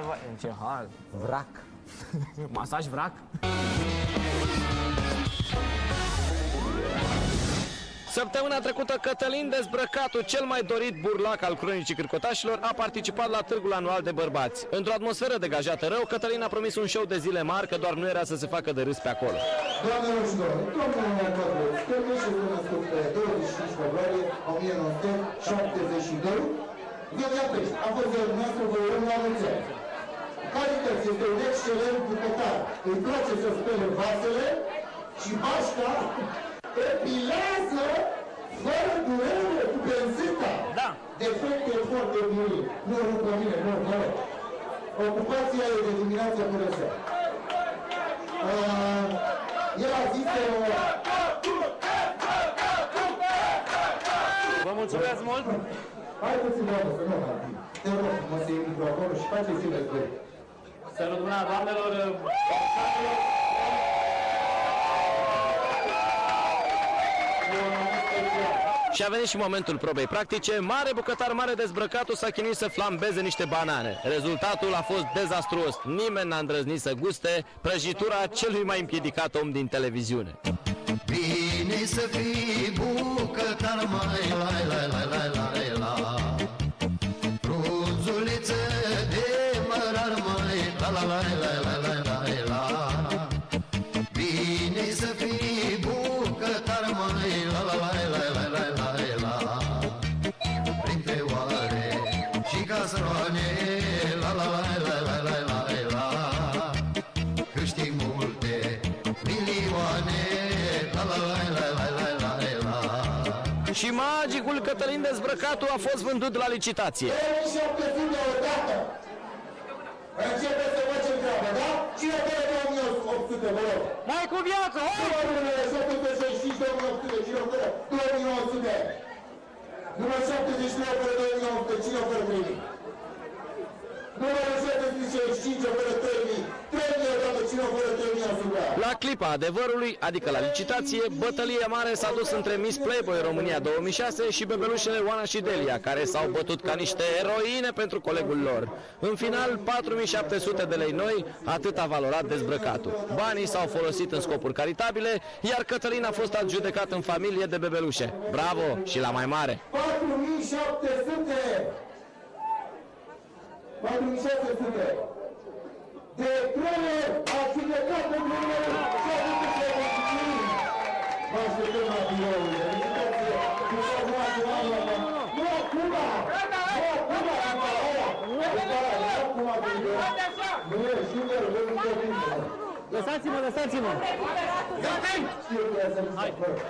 vai. În ce hal? Vrac. Masaj vrac? Săptămâna trecută, Cătălin Dezbrăcatu, cel mai dorit burlac al cronicii cârcotașilor, a participat la târgul anual de bărbați. Într-o atmosferă degajată rău, Cătălin a promis un show de zile mari, că doar nu era să se facă de râs pe acolo. Doamnelor și domnilor, domnul Neacătul, Stăpân și născut pe 25 februarie 1972, Viața Pești, a fost de noastră, vă urăm la mulți ani. Calități este un excelent bucătar, îi place să spele vasele și bașca epilează fără durere cu benzica. Da. Defectul e foarte bun. Nu pe mine, nu, mă rog. Ocupația e de dimineață până seara. El a zis că... Vă mulțumesc mult! Haideți, doamnă, să nu mai bine. Te rog, mă să iei microfonul și faceți-i război. Salut bună, doamnelor! Și a venit și momentul probei practice. Mare bucătar, mare Dezbrăcatu s-a chinuit să flambeze niște banane. Rezultatul a fost dezastruos. Nimeni n-a îndrăznit să guste prăjitura celui mai împiedicat om din televiziune. Bine să fii bucătar, mai la frunzuliță de mărar, mai la bine să fii bucătar, mai la printre oare și casroane, la câștig multe milioane, Și magicul Cătălin Dezbrăcatu a fost vândut la licitație. 1700 odată. Începe să facem treaba, da? Cine vede 2800, vă rog? Mai cu viață, hai! Numărul 765, 2800, cine oferă 2900? Numărul 73 oferă 2900, cine oferă 3000? Numărul 765 oferă 3000, 3000 odată, cine oferă 3100? La clipa adevărului, adică la licitație, bătălia mare s-a dus între Miss Playboy România 2006 și bebelușele Oana și Delia, care s-au bătut ca niște eroine pentru colegul lor. În final, 4700 de lei noi, atât a valorat Dezbrăcatu. Banii s-au folosit în scopuri caritabile, iar Cătălin a fost adjudecat în familie de bebelușe. Bravo și la mai mare! 4700! 4600! De trei a judecat în numărul 725! Vă așteptăm la birourile. Felicitație! Nu acum! Nu acum! Nu e și mereu, nu e Lăsați-mă, lăsați-mă! Știu că e să nu se fără.